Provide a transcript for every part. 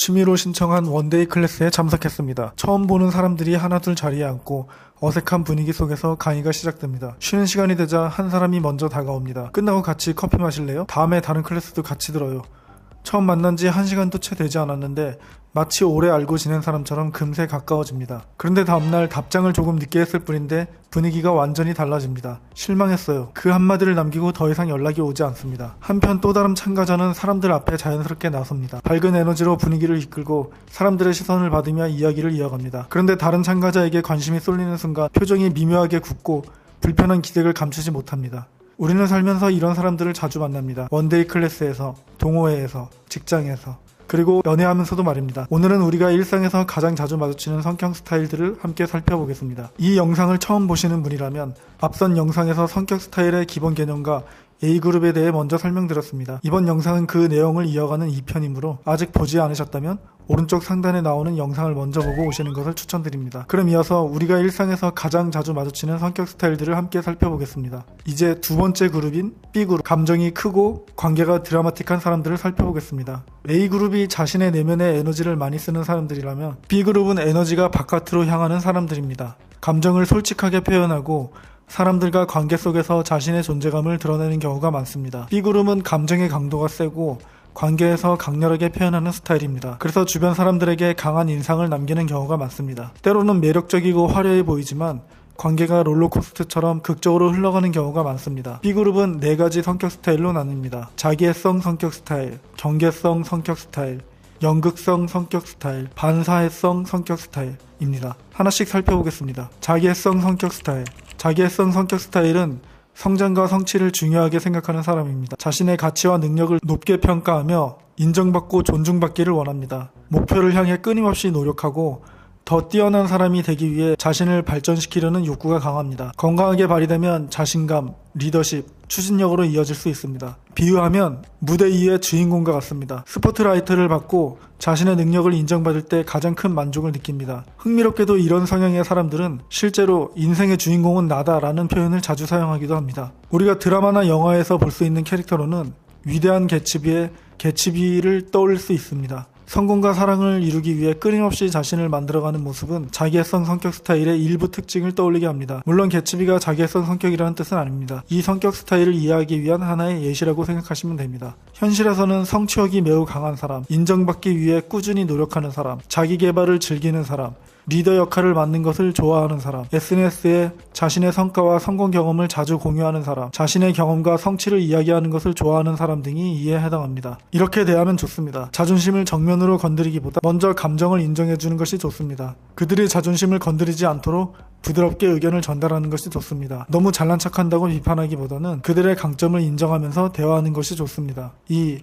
취미로 신청한 원데이 클래스에 참석했습니다. 처음 보는 사람들이 하나둘 자리에 앉고 어색한 분위기 속에서 강의가 시작됩니다. 쉬는 시간이 되자 한 사람이 먼저 다가옵니다. 끝나고 같이 커피 마실래요? 다음에 다른 클래스도 같이 들어요. 처음 만난 지 1시간도 채 되지 않았는데 마치 오래 알고 지낸 사람처럼 금세 가까워집니다. 그런데 다음날 답장을 조금 늦게 했을 뿐인데 분위기가 완전히 달라집니다. 실망했어요. 그 한마디를 남기고 더 이상 연락이 오지 않습니다. 한편 또 다른 참가자는 사람들 앞에 자연스럽게 나섭니다. 밝은 에너지로 분위기를 이끌고 사람들의 시선을 받으며 이야기를 이어갑니다. 그런데 다른 참가자에게 관심이 쏠리는 순간 표정이 미묘하게 굳고 불편한 기색을 감추지 못합니다. 우리는 살면서 이런 사람들을 자주 만납니다. 원데이 클래스에서, 동호회에서, 직장에서, 그리고 연애하면서도 말입니다. 오늘은 우리가 일상에서 가장 자주 마주치는 성격 스타일들을 함께 살펴보겠습니다. 이 영상을 처음 보시는 분이라면 앞선 영상에서 성격 스타일의 기본 개념과 A그룹에 대해 먼저 설명드렸습니다. 이번 영상은 그 내용을 이어가는 2편이므로 아직 보지 않으셨다면 오른쪽 상단에 나오는 영상을 먼저 보고 오시는 것을 추천드립니다. 그럼 이어서 우리가 일상에서 가장 자주 마주치는 성격 스타일들을 함께 살펴보겠습니다. 이제 두 번째 그룹인 B그룹, 감정이 크고 관계가 드라마틱한 사람들을 살펴보겠습니다. A그룹이 자신의 내면의 에너지를 많이 쓰는 사람들이라면 B그룹은 에너지가 바깥으로 향하는 사람들입니다. 감정을 솔직하게 표현하고 사람들과 관계 속에서 자신의 존재감을 드러내는 경우가 많습니다. B그룹은 감정의 강도가 세고 관계에서 강렬하게 표현하는 스타일입니다. 그래서 주변 사람들에게 강한 인상을 남기는 경우가 많습니다. 때로는 매력적이고 화려해 보이지만 관계가 롤러코스터처럼 극적으로 흘러가는 경우가 많습니다. B그룹은 4가지 성격 스타일로 나뉩니다. 자기애성 성격 스타일, 경계성 성격 스타일, 연극성 성격 스타일, 반사회성 성격 스타일입니다. 하나씩 살펴보겠습니다. 자기애성 성격 스타일. 자기애성 성격 스타일은 성장과 성취를 중요하게 생각하는 사람입니다. 자신의 가치와 능력을 높게 평가하며 인정받고 존중받기를 원합니다. 목표를 향해 끊임없이 노력하고 더 뛰어난 사람이 되기 위해 자신을 발전시키려는 욕구가 강합니다. 건강하게 발휘되면 자신감, 리더십, 추진력으로 이어질 수 있습니다. 비유하면 무대 위의 주인공과 같습니다. 스포트라이트를 받고 자신의 능력을 인정받을 때 가장 큰 만족을 느낍니다. 흥미롭게도 이런 성향의 사람들은 실제로 인생의 주인공은 나다라는 표현을 자주 사용하기도 합니다. 우리가 드라마나 영화에서 볼 수 있는 캐릭터로는 위대한 개츠비의 개츠비를 떠올릴 수 있습니다. 성공과 사랑을 이루기 위해 끊임없이 자신을 만들어가는 모습은 자기애성 성격 스타일의 일부 특징을 떠올리게 합니다. 물론 개츠비가 자기애성 성격이라는 뜻은 아닙니다. 이 성격 스타일을 이해하기 위한 하나의 예시라고 생각하시면 됩니다. 현실에서는 성취욕이 매우 강한 사람, 인정받기 위해 꾸준히 노력하는 사람, 자기 개발을 즐기는 사람, 리더 역할을 맡는 것을 좋아하는 사람, SNS에 자신의 성과와 성공 경험을 자주 공유하는 사람, 자신의 경험과 성취를 이야기하는 것을 좋아하는 사람 등이 이에 해당합니다. 이렇게 대하면 좋습니다. 자존심을 정면으로 건드리기보다 먼저 감정을 인정해주는 것이 좋습니다. 그들의 자존심을 건드리지 않도록 부드럽게 의견을 전달하는 것이 좋습니다. 너무 잘난 척한다고 비판하기보다는 그들의 강점을 인정하면서 대화하는 것이 좋습니다. 2.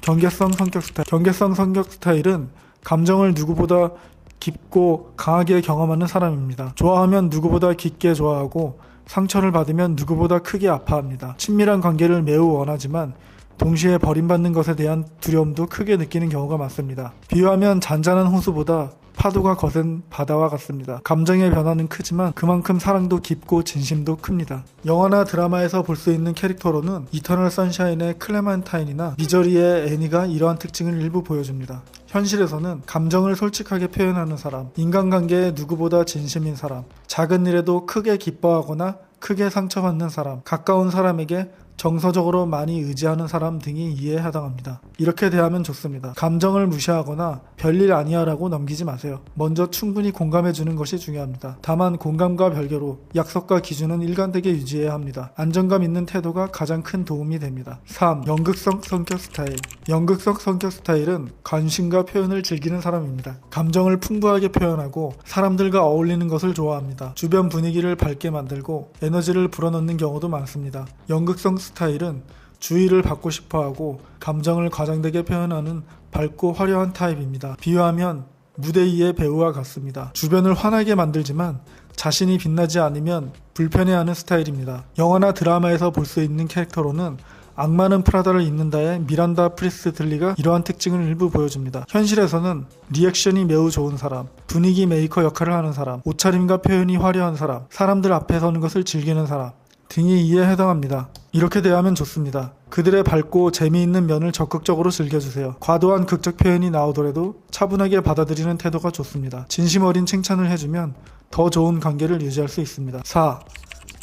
경계성 성격 스타일. 경계성 성격 스타일은 감정을 누구보다 깊고 강하게 경험하는 사람입니다. 좋아하면 누구보다 깊게 좋아하고 상처를 받으면 누구보다 크게 아파합니다. 친밀한 관계를 매우 원하지만 동시에 버림받는 것에 대한 두려움도 크게 느끼는 경우가 많습니다. 비유하면 잔잔한 호수보다 파도가 거센 바다와 같습니다. 감정의 변화는 크지만 그만큼 사랑도 깊고 진심도 큽니다. 영화나 드라마에서 볼 수 있는 캐릭터로는 이터널 선샤인의 클레멘타인이나 미저리의 애니가 이러한 특징을 일부 보여줍니다. 현실에서는 감정을 솔직하게 표현하는 사람, 인간관계에 누구보다 진심인 사람, 작은 일에도 크게 기뻐하거나 크게 상처받는 사람, 가까운 사람에게 정서적으로 많이 의지하는 사람 등이 이에 해당합니다. 이렇게 대하면 좋습니다. 감정을 무시하거나 별일 아니야 라고 넘기지 마세요. 먼저 충분히 공감해주는 것이 중요합니다. 다만 공감과 별개로 약속과 기준은 일관되게 유지해야 합니다. 안정감 있는 태도가 가장 큰 도움이 됩니다. 3. 연극성 성격 스타일. 연극성 성격 스타일은 관심과 표현을 즐기는 사람입니다. 감정을 풍부하게 표현하고 사람들과 어울리는 것을 좋아합니다. 주변 분위기를 밝게 만들고 에너지를 불어넣는 경우도 많습니다. 연극성 스타일은 주의를 받고 싶어하고 감정을 과장되게 표현하는 밝고 화려한 타입입니다. 비유하면 무대 위의 배우와 같습니다. 주변을 환하게 만들지만 자신이 빛나지 않으면 불편해하는 스타일입니다. 영화나 드라마에서 볼 수 있는 캐릭터로는 악마는 프라다를 입는다의 미란다 프리스틀리가 이러한 특징을 일부 보여줍니다. 현실에서는 리액션이 매우 좋은 사람, 분위기 메이커 역할을 하는 사람, 옷차림과 표현이 화려한 사람, 사람들 앞에 서는 것을 즐기는 사람, 등이 이에 해당합니다. 이렇게 대하면 좋습니다. 그들의 밝고 재미있는 면을 적극적으로 즐겨주세요. 과도한 극적 표현이 나오더라도 차분하게 받아들이는 태도가 좋습니다. 진심 어린 칭찬을 해주면 더 좋은 관계를 유지할 수 있습니다. 4.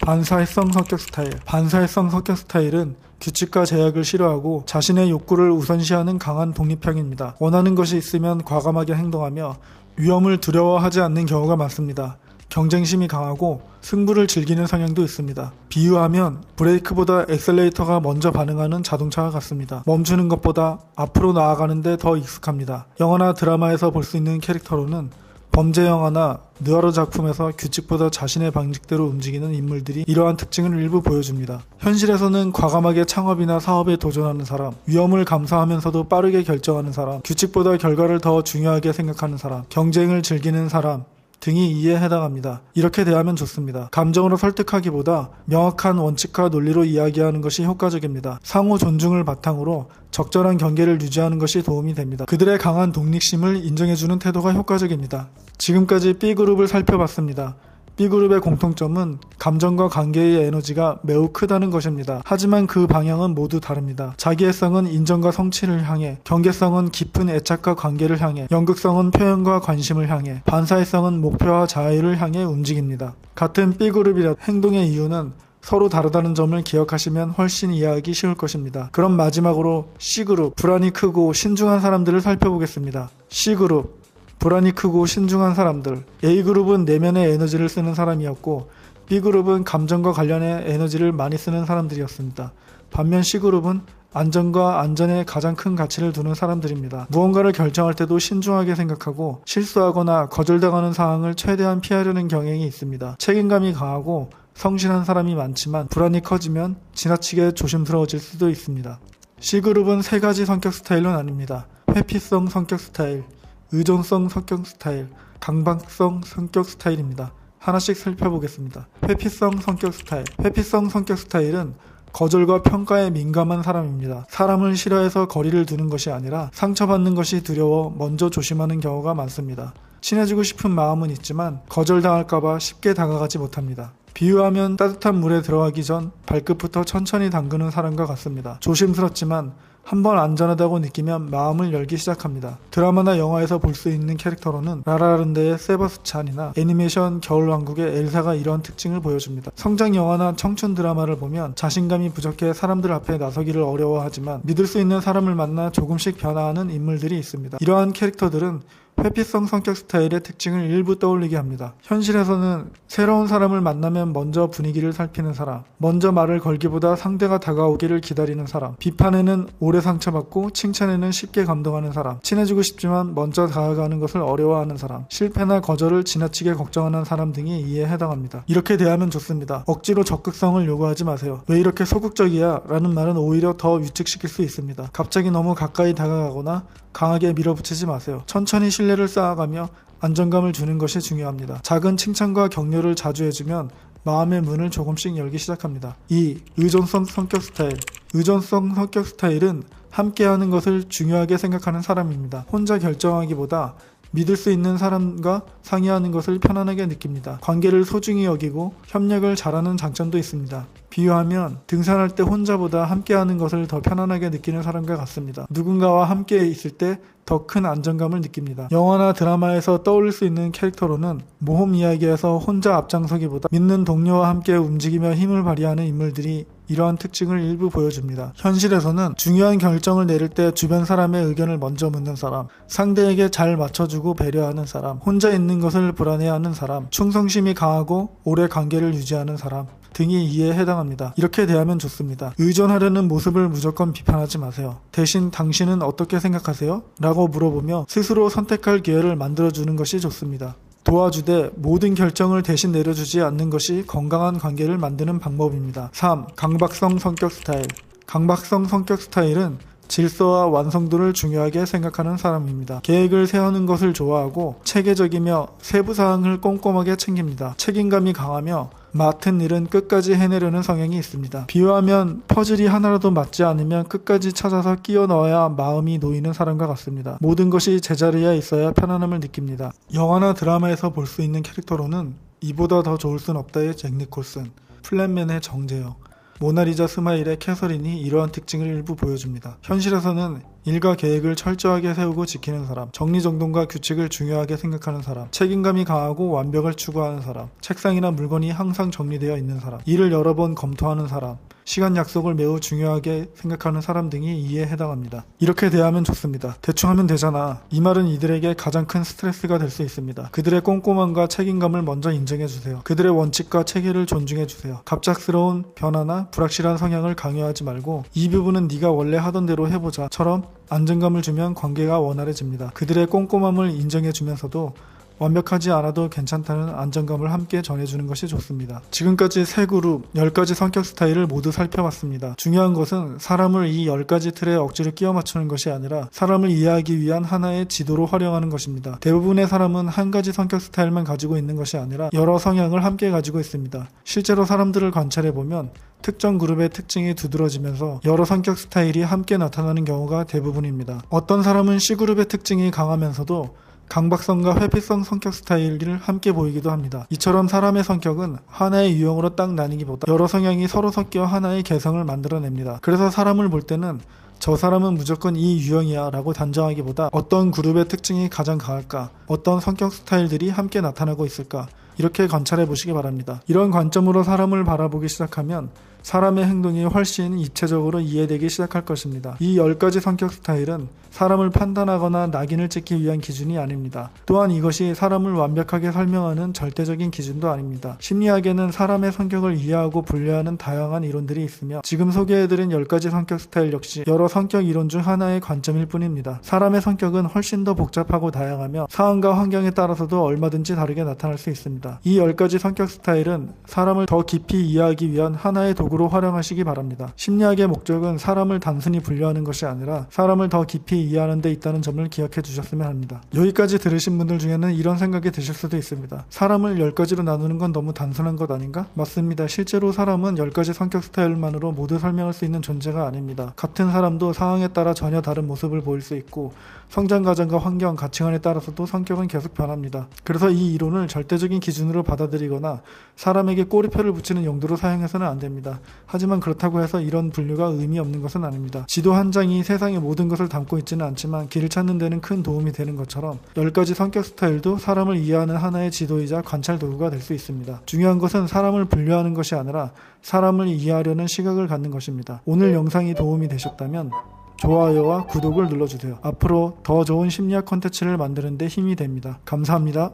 반사회성 성격 스타일. 반사회성 성격 스타일은 규칙과 제약을 싫어하고 자신의 욕구를 우선시하는 강한 독립형입니다. 원하는 것이 있으면 과감하게 행동하며 위험을 두려워하지 않는 경우가 많습니다. 경쟁심이 강하고 승부를 즐기는 성향도 있습니다. 비유하면 브레이크보다 엑셀레이터가 먼저 반응하는 자동차와 같습니다. 멈추는 것보다 앞으로 나아가는 데 더 익숙합니다. 영화나 드라마에서 볼 수 있는 캐릭터로는 범죄 영화나 느와르 작품에서 규칙보다 자신의 방식대로 움직이는 인물들이 이러한 특징을 일부 보여줍니다. 현실에서는 과감하게 창업이나 사업에 도전하는 사람, 위험을 감수하면서도 빠르게 결정하는 사람, 규칙보다 결과를 더 중요하게 생각하는 사람, 경쟁을 즐기는 사람 등이 이에 해당합니다. 이렇게 대하면 좋습니다. 감정으로 설득하기보다 명확한 원칙과 논리로 이야기하는 것이 효과적입니다. 상호 존중을 바탕으로 적절한 경계를 유지하는 것이 도움이 됩니다. 그들의 강한 독립심을 인정해주는 태도가 효과적입니다. 지금까지 B그룹을 살펴봤습니다. B그룹의 공통점은 감정과 관계의 에너지가 매우 크다는 것입니다. 하지만 그 방향은 모두 다릅니다. 자기애성은 인정과 성취를 향해, 경계성은 깊은 애착과 관계를 향해, 연극성은 표현과 관심을 향해, 반사회성은 목표와 자유를 향해 움직입니다. 같은 B그룹이라 행동의 이유는 서로 다르다는 점을 기억하시면 훨씬 이해하기 쉬울 것입니다. 그럼 마지막으로 C그룹, 불안이 크고 신중한 사람들을 살펴보겠습니다. C그룹, 불안이 크고 신중한 사람들. A그룹은 내면의 에너지를 쓰는 사람이었고 B그룹은 감정과 관련해 에너지를 많이 쓰는 사람들이었습니다. 반면 C그룹은 안전과 안전에 가장 큰 가치를 두는 사람들입니다. 무언가를 결정할 때도 신중하게 생각하고 실수하거나 거절당하는 상황을 최대한 피하려는 경향이 있습니다. 책임감이 강하고 성실한 사람이 많지만 불안이 커지면 지나치게 조심스러워질 수도 있습니다. C그룹은 세 가지 성격 스타일로 나뉩니다. 회피성 성격 스타일, 의존성 성격 스타일, 강박성 성격 스타일입니다. 하나씩 살펴보겠습니다. 회피성 성격 스타일. 회피성 성격 스타일은 거절과 평가에 민감한 사람입니다. 사람을 싫어해서 거리를 두는 것이 아니라 상처받는 것이 두려워 먼저 조심하는 경우가 많습니다. 친해지고 싶은 마음은 있지만 거절당할까봐 쉽게 다가가지 못합니다. 비유하면 따뜻한 물에 들어가기 전 발끝부터 천천히 담그는 사람과 같습니다. 조심스럽지만 한번 안전하다고 느끼면 마음을 열기 시작합니다. 드라마나 영화에서 볼 수 있는 캐릭터로는 라라랜드의 세바스찬이나 애니메이션 겨울왕국의 엘사가 이런 특징을 보여줍니다. 성장 영화나 청춘 드라마를 보면 자신감이 부족해 사람들 앞에 나서기를 어려워하지만 믿을 수 있는 사람을 만나 조금씩 변화하는 인물들이 있습니다. 이러한 캐릭터들은 회피성 성격 스타일의 특징을 일부 떠올리게 합니다. 현실에서는 새로운 사람을 만나면 먼저 분위기를 살피는 사람, 먼저 말을 걸기보다 상대가 다가오기를 기다리는 사람, 비판에는 오래 상처받고 칭찬에는 쉽게 감동하는 사람, 친해지고 싶지만 먼저 다가가는 것을 어려워하는 사람, 실패나 거절을 지나치게 걱정하는 사람 등이 이에 해당합니다. 이렇게 대하면 좋습니다. 억지로 적극성을 요구하지 마세요. 왜 이렇게 소극적이야? 라는 말은 오히려 더 위축시킬 수 있습니다. 갑자기 너무 가까이 다가가거나 강하게 밀어붙이지 마세요. 천천히 신뢰를 쌓아가며 안정감을 주는 것이 중요합니다. 작은 칭찬과 격려를 자주 해주면 마음의 문을 조금씩 열기 시작합니다. 2. 의존성 성격 스타일. 의존성 성격 스타일은 함께하는 것을 중요하게 생각하는 사람입니다. 혼자 결정하기보다 믿을 수 있는 사람과 상의하는 것을 편안하게 느낍니다. 관계를 소중히 여기고 협력을 잘하는 장점도 있습니다. 비유하면 등산할 때 혼자보다 함께하는 것을 더 편안하게 느끼는 사람과 같습니다. 누군가와 함께 있을 때 더 큰 안정감을 느낍니다. 영화나 드라마에서 떠올릴 수 있는 캐릭터로는 모험 이야기에서 혼자 앞장서기보다 믿는 동료와 함께 움직이며 힘을 발휘하는 인물들이 이러한 특징을 일부 보여줍니다. 현실에서는 중요한 결정을 내릴 때 주변 사람의 의견을 먼저 묻는 사람, 상대에게 잘 맞춰주고 배려하는 사람, 혼자 있는 것을 불안해하는 사람, 충성심이 강하고 오래 관계를 유지하는 사람 등이 이에 해당합니다. 이렇게 대하면 좋습니다. 의존하려는 모습을 무조건 비판하지 마세요. 대신 당신은 어떻게 생각하세요? 라고 물어보며 스스로 선택할 기회를 만들어주는 것이 좋습니다. 도와주되 모든 결정을 대신 내려주지 않는 것이 건강한 관계를 만드는 방법입니다. 3. 강박성 성격 스타일. 강박성 성격 스타일은 질서와 완성도를 중요하게 생각하는 사람입니다. 계획을 세우는 것을 좋아하고 체계적이며 세부사항을 꼼꼼하게 챙깁니다. 책임감이 강하며 맡은 일은 끝까지 해내려는 성향이 있습니다. 비유하면 퍼즐이 하나라도 맞지 않으면 끝까지 찾아서 끼워 넣어야 마음이 놓이는 사람과 같습니다. 모든 것이 제자리에 있어야 편안함을 느낍니다. 영화나 드라마에서 볼 수 있는 캐릭터로는 이보다 더 좋을 순 없다의 잭 니콜슨, 플랫맨의 정재영, 모나리자 스마일의 캐서린이 이러한 특징을 일부 보여줍니다. 현실에서는 일과 계획을 철저하게 세우고 지키는 사람, 정리정돈과 규칙을 중요하게 생각하는 사람, 책임감이 강하고 완벽을 추구하는 사람, 책상이나 물건이 항상 정리되어 있는 사람, 일을 여러 번 검토하는 사람, 시간 약속을 매우 중요하게 생각하는 사람 등이 이에 해당합니다. 이렇게 대하면 좋습니다. 대충 하면 되잖아. 이 말은 이들에게 가장 큰 스트레스가 될 수 있습니다. 그들의 꼼꼼함과 책임감을 먼저 인정해주세요. 그들의 원칙과 체계를 존중해주세요. 갑작스러운 변화나 불확실한 성향을 강요하지 말고 이 부분은 네가 원래 하던 대로 해보자처럼 안정감을 주면 관계가 원활해집니다. 그들의 꼼꼼함을 인정해주면서도 완벽하지 않아도 괜찮다는 안정감을 함께 전해주는 것이 좋습니다. 지금까지 3그룹 10가지 성격 스타일을 모두 살펴봤습니다. 중요한 것은 사람을 이 10가지 틀에 억지로 끼워 맞추는 것이 아니라 사람을 이해하기 위한 하나의 지도로 활용하는 것입니다. 대부분의 사람은 한 가지 성격 스타일만 가지고 있는 것이 아니라 여러 성향을 함께 가지고 있습니다. 실제로 사람들을 관찰해보면 특정 그룹의 특징이 두드러지면서 여러 성격 스타일이 함께 나타나는 경우가 대부분입니다. 어떤 사람은 C그룹의 특징이 강하면서도 강박성과 회피성 성격 스타일을 함께 보이기도 합니다. 이처럼 사람의 성격은 하나의 유형으로 딱 나뉘기보다 여러 성향이 서로 섞여 하나의 개성을 만들어냅니다. 그래서 사람을 볼 때는 저 사람은 무조건 이 유형이야 라고 단정하기보다 어떤 그룹의 특징이 가장 강할까, 어떤 성격 스타일들이 함께 나타나고 있을까, 이렇게 관찰해 보시기 바랍니다. 이런 관점으로 사람을 바라보기 시작하면 사람의 행동이 훨씬 입체적으로 이해되기 시작할 것입니다. 이 10가지 성격 스타일은 사람을 판단하거나 낙인을 찍기 위한 기준이 아닙니다. 또한 이것이 사람을 완벽하게 설명하는 절대적인 기준도 아닙니다. 심리학에는 사람의 성격을 이해하고 분류하는 다양한 이론들이 있으며 지금 소개해드린 10가지 성격 스타일 역시 여러 성격 이론 중 하나의 관점일 뿐입니다. 사람의 성격은 훨씬 더 복잡하고 다양하며 상황과 환경에 따라서도 얼마든지 다르게 나타날 수 있습니다. 이 10가지 성격 스타일은 사람을 더 깊이 이해하기 위한 하나의 도구로 활용하시기 바랍니다. 심리학의 목적은 사람을 단순히 분류하는 것이 아니라 사람을 더 깊이 이해하는 데 있다는 점을 기억해 주셨으면 합니다. 여기까지 들으신 분들 중에는 이런 생각이 드실 수도 있습니다. 사람을 10가지로 나누는 건 너무 단순한 것 아닌가? 맞습니다. 실제로 사람은 10가지 성격 스타일만으로 모두 설명할 수 있는 존재가 아닙니다. 같은 사람도 상황에 따라 전혀 다른 모습을 보일 수 있고 성장 과정과 환경, 가치관에 따라서도 성격은 계속 변합니다. 그래서 이 이론을 절대적인 기준으로 받아들이거나 사람에게 꼬리표를 붙이는 용도로 사용해서는 안 됩니다. 하지만 그렇다고 해서 이런 분류가 의미 없는 것은 아닙니다. 지도 한 장이 세상의 모든 것을 담고 있지는 않지만 길을 찾는 데는 큰 도움이 되는 것처럼 10가지 성격 스타일도 사람을 이해하는 하나의 지도이자 관찰 도구가 될 수 있습니다. 중요한 것은 사람을 분류하는 것이 아니라 사람을 이해하려는 시각을 갖는 것입니다. 오늘 영상이 도움이 되셨다면 좋아요와 구독을 눌러주세요. 앞으로 더 좋은 심리학 콘텐츠를 만드는 데 힘이 됩니다. 감사합니다.